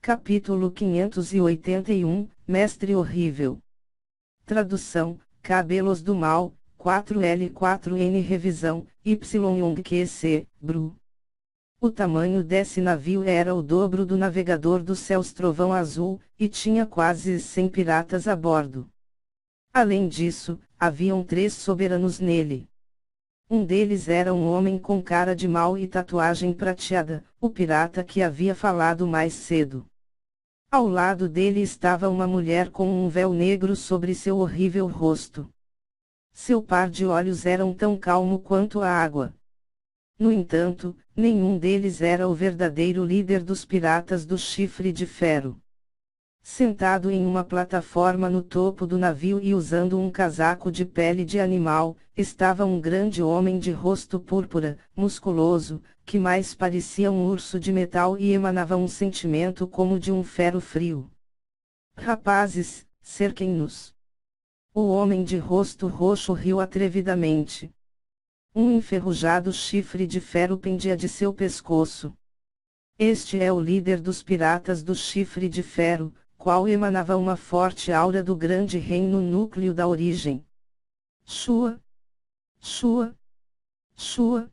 Capítulo 581, Mestre Horrível. Tradução: Cabelos do Mal, 4L4N Revisão, Y-Young-QC, Bru. O tamanho desse navio era o dobro do navegador dos céus Trovão Azul, e tinha quase 100 piratas a bordo. Além disso, haviam 3 soberanos nele. Um deles era um homem com cara de mal e tatuagem prateada, o pirata que havia falado mais cedo. Ao lado dele estava uma mulher com um véu negro sobre seu horrível rosto. Seu par de olhos era tão calmo quanto a água. No entanto, nenhum deles era o verdadeiro líder dos piratas do Chifre de Ferro. Sentado em uma plataforma no topo do navio e usando um casaco de pele de animal, estava um grande homem de rosto púrpura, musculoso, que mais parecia um urso de metal e emanava um sentimento como de um ferro frio. Rapazes, cerquem-nos. O homem de rosto roxo riu atrevidamente. Um enferrujado chifre de ferro pendia de seu pescoço. Este é o líder dos piratas do Chifre de Ferro, qual emanava uma forte aura do grande reino núcleo da origem. Shua! Shua! Shua!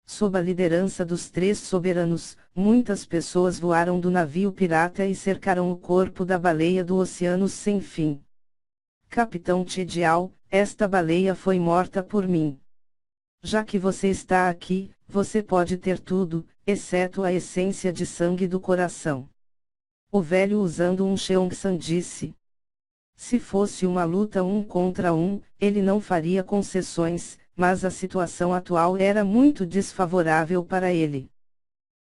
Sob a liderança dos 3 soberanos, muitas pessoas voaram do navio pirata e cercaram o corpo da baleia do Oceano Sem Fim. Capitão Tidial, esta baleia foi morta por mim. Já que você está aqui, você pode ter tudo, exceto a essência de sangue do coração. O velho usando um Cheongsan disse. Se fosse uma luta 1 contra 1, ele não faria concessões, mas a situação atual era muito desfavorável para ele.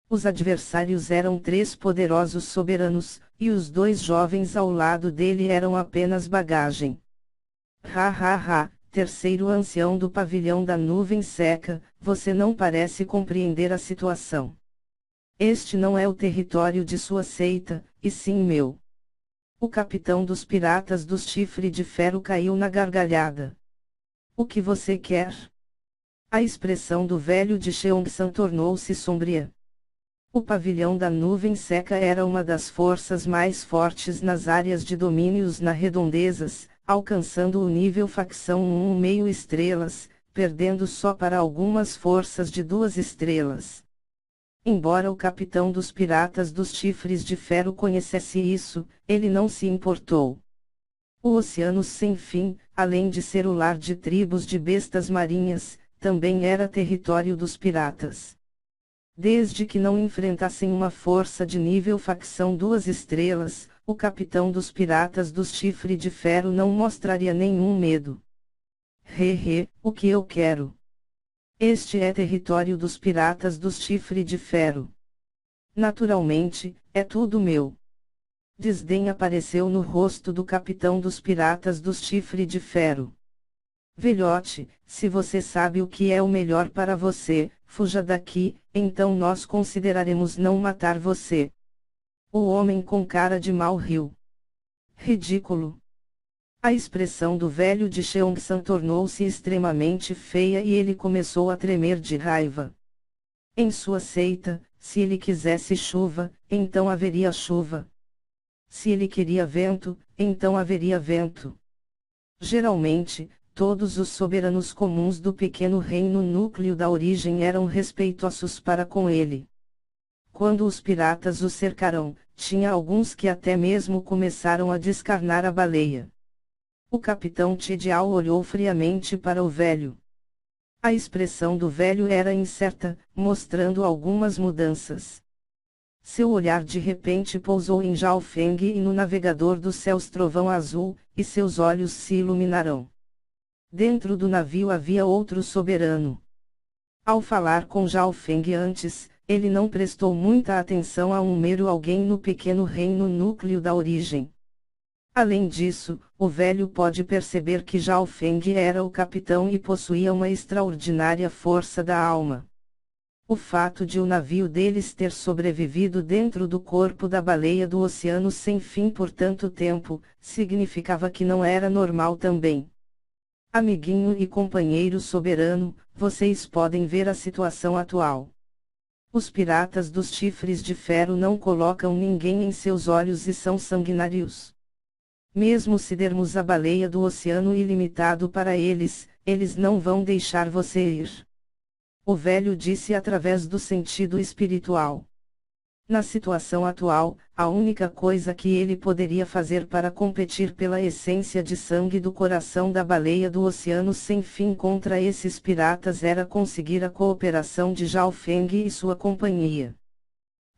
Os adversários eram 3 poderosos soberanos, e os 2 jovens ao lado dele eram apenas bagagem. Ha ha ha, terceiro ancião do pavilhão da nuvem seca, você não parece compreender a situação. Este não é o território de sua seita, e sim meu. O capitão dos piratas do Chifre de Ferro caiu na gargalhada. O que você quer? A expressão do velho de Cheongsan tornou-se sombria. O pavilhão da nuvem seca era uma das forças mais fortes nas áreas de domínios na redondezas, alcançando o nível facção 1,5 estrelas, perdendo só para algumas forças de 2 estrelas. Embora o capitão dos piratas dos Chifres de Ferro conhecesse isso, ele não se importou. O Oceano Sem Fim, além de ser o lar de tribos de bestas marinhas, também era território dos piratas. Desde que não enfrentassem uma força de nível facção 2 estrelas, o capitão dos piratas dos Chifre de Ferro não mostraria nenhum medo. O que eu quero? Este é território dos piratas dos Chifre de Ferro. Naturalmente, é tudo meu. Desdém apareceu no rosto do capitão dos piratas dos Chifre de Ferro. Velhote, se você sabe o que é o melhor para você, fuja daqui, então nós consideraremos não matar você. O homem com cara de mal riu. Ridículo. A expressão do velho de Cheongsan tornou-se extremamente feia e ele começou a tremer de raiva. Em sua seita, se ele quisesse chuva, então haveria chuva. Se ele queria vento, então haveria vento. Geralmente, todos os soberanos comuns do pequeno reino núcleo da origem eram respeitosos para com ele. Quando os piratas o cercaram, tinha alguns que até mesmo começaram a descarnar a baleia. O capitão Tidial olhou friamente para o velho. A expressão do velho era incerta, mostrando algumas mudanças. Seu olhar de repente pousou em Zhao Feng e no navegador dos céus Trovão Azul, e seus olhos se iluminaram. Dentro do navio havia outro soberano. Ao falar com Zhao Feng antes, ele não prestou muita atenção a um mero alguém no pequeno reino núcleo da origem. Além disso, o velho pode perceber que Zhao Feng era o capitão e possuía uma extraordinária força da alma. O fato de o navio deles ter sobrevivido dentro do corpo da baleia do Oceano Sem Fim por tanto tempo, significava que não era normal também. Amiguinho e companheiro soberano, vocês podem ver a situação atual. Os piratas dos chifres de ferro não colocam ninguém em seus olhos e são sanguinários. Mesmo se dermos a baleia do oceano ilimitado para eles, eles não vão deixar você ir. O velho disse através do sentido espiritual. Na situação atual, a única coisa que ele poderia fazer para competir pela essência de sangue do coração da baleia do oceano sem fim contra esses piratas era conseguir a cooperação de Zhao Feng e sua companhia.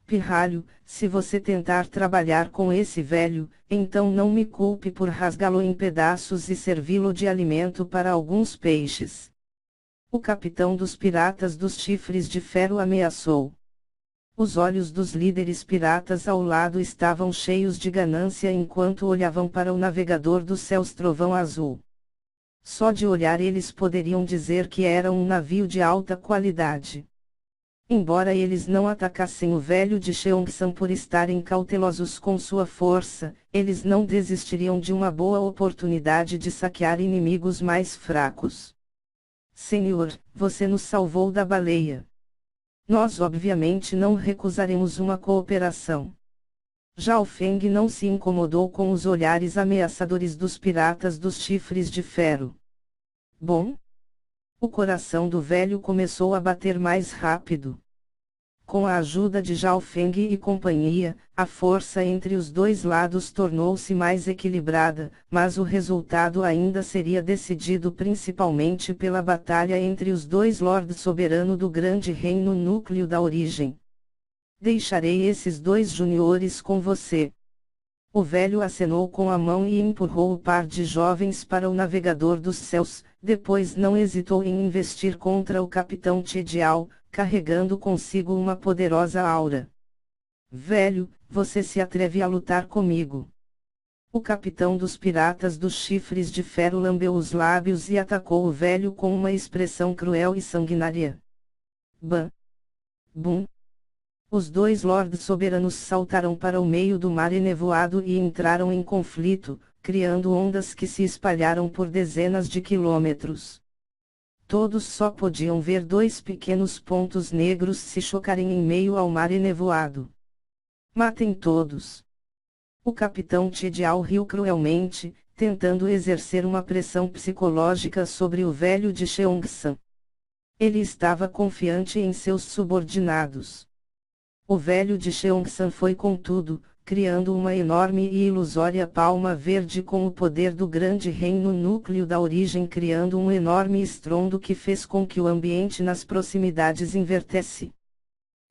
Pirralho, se você tentar trabalhar com esse velho, então não me culpe por rasgá-lo em pedaços e servi-lo de alimento para alguns peixes. O capitão dos piratas dos chifres de ferro ameaçou. Os olhos dos líderes piratas ao lado estavam cheios de ganância enquanto olhavam para o navegador dos céus Trovão Azul. Só de olhar eles poderiam dizer que era um navio de alta qualidade. Embora eles não atacassem o velho de Cheongsan por estarem cautelosos com sua força, eles não desistiriam de uma boa oportunidade de saquear inimigos mais fracos. Senhor, você nos salvou da baleia. Nós obviamente não recusaremos uma cooperação. Zhao Feng não se incomodou com os olhares ameaçadores dos piratas dos chifres de ferro. Bom? O coração do velho começou a bater mais rápido. Com a ajuda de Zhao Feng e companhia, a força entre os dois lados tornou-se mais equilibrada, mas o resultado ainda seria decidido principalmente pela batalha entre os dois lords soberanos do grande reino núcleo da origem. Deixarei esses dois juniores com você. O velho acenou com a mão e empurrou o par de jovens para o navegador dos céus, depois não hesitou em investir contra o capitão Tidial, carregando consigo uma poderosa aura. Velho, você se atreve a lutar comigo? O capitão dos piratas dos chifres de ferro lambeu os lábios e atacou o velho com uma expressão cruel e sanguinária. Bam! Bum! Os dois lords soberanos saltaram para o meio do mar enevoado e entraram em conflito, criando ondas que se espalharam por dezenas de quilômetros. Todos só podiam ver dois pequenos pontos negros se chocarem em meio ao mar enevoado. Matem todos! O capitão Tidial riu cruelmente, tentando exercer uma pressão psicológica sobre o velho de Cheongsan. Ele estava confiante em seus subordinados. O velho de Cheongsan foi contudo, criando uma enorme e ilusória palma verde com o poder do grande reino núcleo da origem, criando um enorme estrondo que fez com que o ambiente nas proximidades invertesse.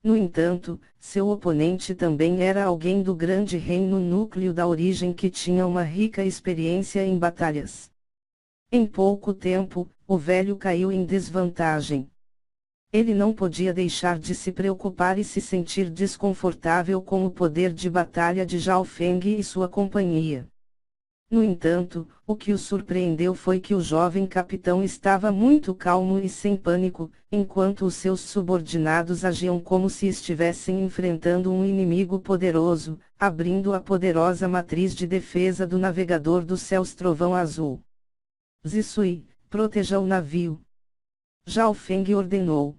No entanto, seu oponente também era alguém do grande reino núcleo da origem que tinha uma rica experiência em batalhas. Em pouco tempo, o velho caiu em desvantagem. Ele não podia deixar de se preocupar e se sentir desconfortável com o poder de batalha de Zhao Feng e sua companhia. No entanto, o que o surpreendeu foi que o jovem capitão estava muito calmo e sem pânico, enquanto os seus subordinados agiam como se estivessem enfrentando um inimigo poderoso, abrindo a poderosa matriz de defesa do navegador dos céus Trovão Azul. Zisui, proteja o navio. Zhao Feng ordenou.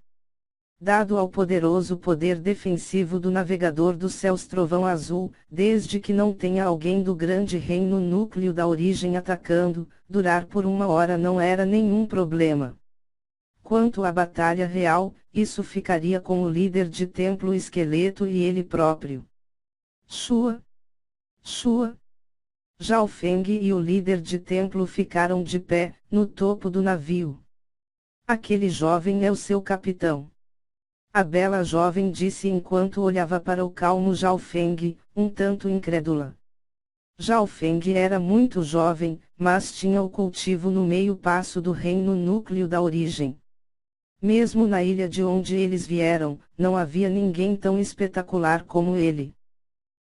Dado ao poderoso poder defensivo do navegador dos céus Trovão Azul, desde que não tenha alguém do grande reino núcleo da origem atacando, durar por uma hora não era nenhum problema. Quanto à batalha real, isso ficaria com o líder de templo esqueleto e ele próprio. Shua! Shua! Zhao Feng e o líder de templo ficaram de pé, no topo do navio. Aquele jovem é o seu capitão. A bela jovem disse enquanto olhava para o calmo Zhao Feng, um tanto incrédula. Zhao Feng era muito jovem, mas tinha o cultivo no meio passo do reino núcleo da origem. Mesmo na ilha de onde eles vieram, não havia ninguém tão espetacular como ele.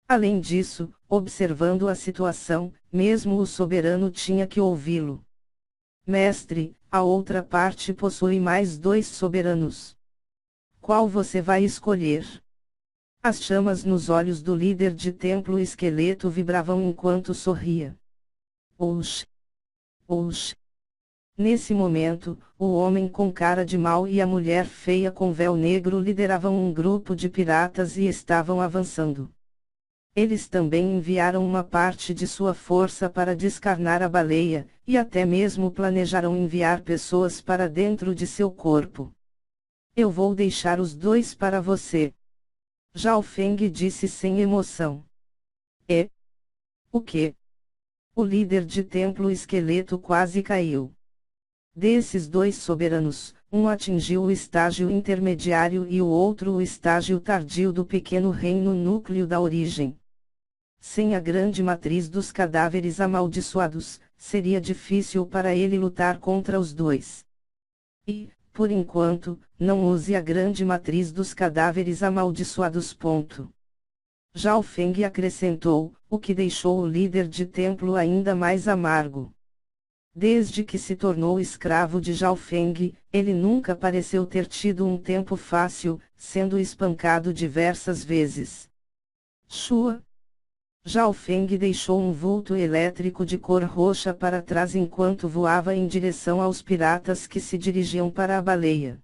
Além disso, observando a situação, mesmo o soberano tinha que ouvi-lo. Mestre, a outra parte possui mais 2 soberanos. Qual você vai escolher? As chamas nos olhos do líder de templo esqueleto vibravam enquanto sorria. Oxe! Oxe! Nesse momento, o homem com cara de mal e a mulher feia com véu negro lideravam um grupo de piratas e estavam avançando. Eles também enviaram uma parte de sua força para descarnar a baleia, e até mesmo planejaram enviar pessoas para dentro de seu corpo. Eu vou deixar os dois para você. Zhao Feng disse sem emoção. É? O quê? O líder de templo esqueleto quase caiu. Desses dois soberanos, um atingiu o estágio intermediário e o outro o estágio tardio do pequeno reino núcleo da origem. Sem a grande matriz dos cadáveres amaldiçoados, seria difícil para ele lutar contra os dois. E, por enquanto, não use a grande matriz dos cadáveres amaldiçoados. Zhao Feng acrescentou, o que deixou o líder de templo ainda mais amargo. Desde que se tornou escravo de Zhao Feng, ele nunca pareceu ter tido um tempo fácil, sendo espancado diversas vezes. Shua. Zhao Feng deixou um vulto elétrico de cor roxa para trás enquanto voava em direção aos piratas que se dirigiam para a baleia.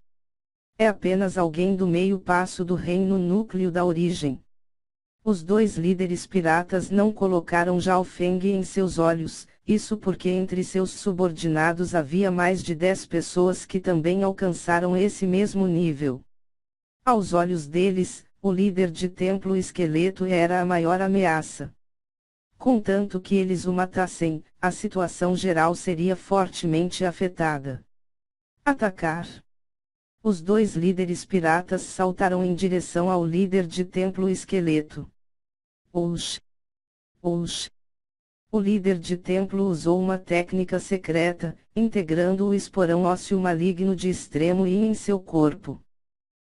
É apenas alguém do meio passo do reino núcleo da origem. Os dois líderes piratas não colocaram Zhao Feng em seus olhos, isso porque entre seus subordinados havia mais de 10 pessoas que também alcançaram esse mesmo nível. Aos olhos deles, o líder de templo esqueleto era a maior ameaça. Contanto que eles o matassem, a situação geral seria fortemente afetada. Atacar. Os dois líderes piratas saltaram em direção ao líder de templo esqueleto. Osh! Osh! O líder de templo usou uma técnica secreta, integrando o esporão ósseo maligno de extremo I em seu corpo.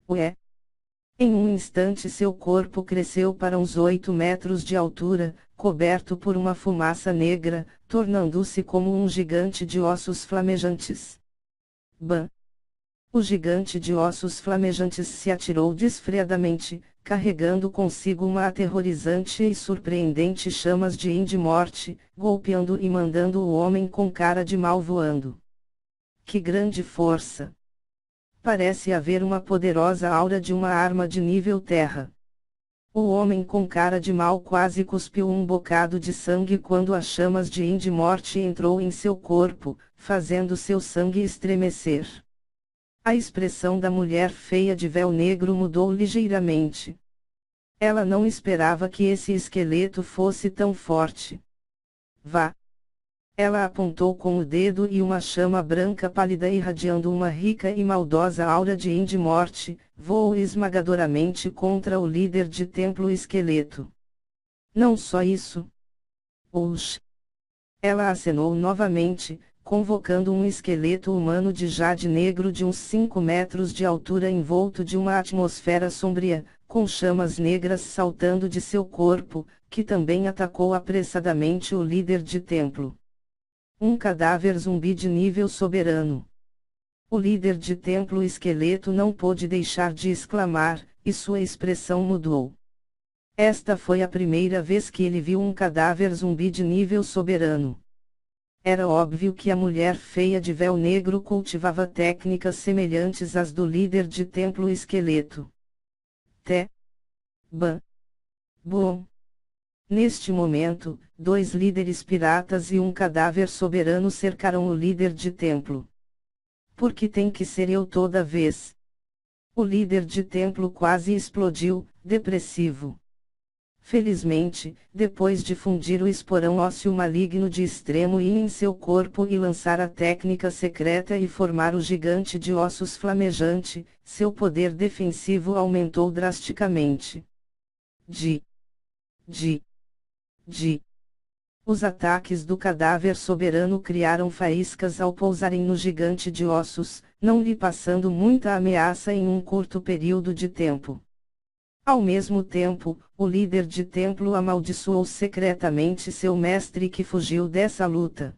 Ué! Em um instante seu corpo cresceu para uns 8 metros de altura, coberto por uma fumaça negra, tornando-se como um gigante de ossos flamejantes. Bam! O gigante de ossos flamejantes se atirou desfreadamente, carregando consigo uma aterrorizante e surpreendente chamas de morte, golpeando e mandando o homem com cara de mal voando. Que grande força! Parece haver uma poderosa aura de uma arma de nível terra. O homem com cara de mal quase cuspiu um bocado de sangue quando as chamas de morte entrou em seu corpo, fazendo seu sangue estremecer. A expressão da mulher feia de véu negro mudou ligeiramente. Ela não esperava que esse esqueleto fosse tão forte. Vá! Ela apontou com o dedo e uma chama branca pálida irradiando uma rica e maldosa aura de morte, voou esmagadoramente contra o líder de templo esqueleto. Não só isso. Osh! Ela acenou novamente, convocando um esqueleto humano de jade negro de uns 5 metros de altura envolto de uma atmosfera sombria, com chamas negras saltando de seu corpo, que também atacou apressadamente o líder de templo. Um cadáver zumbi de nível soberano. O líder de templo esqueleto não pôde deixar de exclamar, e sua expressão mudou. Esta foi a primeira vez que ele viu um cadáver zumbi de nível soberano. Era óbvio que a mulher feia de véu negro cultivava técnicas semelhantes às do líder de templo esqueleto. Ban. Bom. Neste momento, 2 líderes piratas e um cadáver soberano cercaram o líder de templo. Por que tem que ser eu toda vez? O líder de templo quase explodiu, depressivo. Felizmente, depois de fundir o esporão ósseo maligno de extremo I em seu corpo e lançar a técnica secreta e formar o gigante de ossos flamejante, seu poder defensivo aumentou drasticamente. Os ataques do cadáver soberano criaram faíscas ao pousarem no gigante de ossos, não lhe passando muita ameaça em um curto período de tempo. Ao mesmo tempo, o líder de templo amaldiçoou secretamente seu mestre que fugiu dessa luta.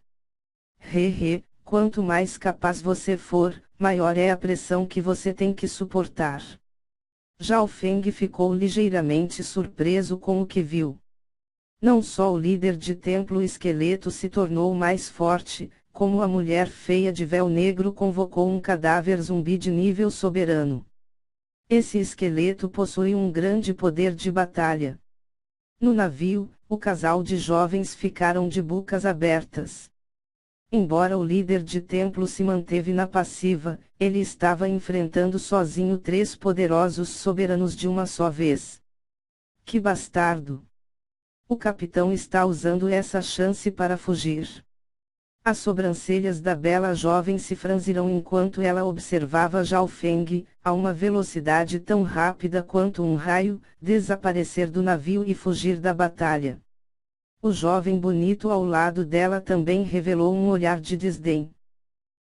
Quanto mais capaz você for, maior é a pressão que você tem que suportar. Zhao Feng ficou ligeiramente surpreso com o que viu. Não só o líder de templo esqueleto se tornou mais forte, como a mulher feia de véu negro convocou um cadáver zumbi de nível soberano. Esse esqueleto possui um grande poder de batalha. No navio, o casal de jovens ficaram de bocas abertas. Embora o líder de templo se manteve na passiva, ele estava enfrentando sozinho 3 poderosos soberanos de uma só vez. Que bastardo! O capitão está usando essa chance para fugir. As sobrancelhas da bela jovem se franziram enquanto ela observava Zhao Feng, a uma velocidade tão rápida quanto um raio, desaparecer do navio e fugir da batalha. O jovem bonito ao lado dela também revelou um olhar de desdém.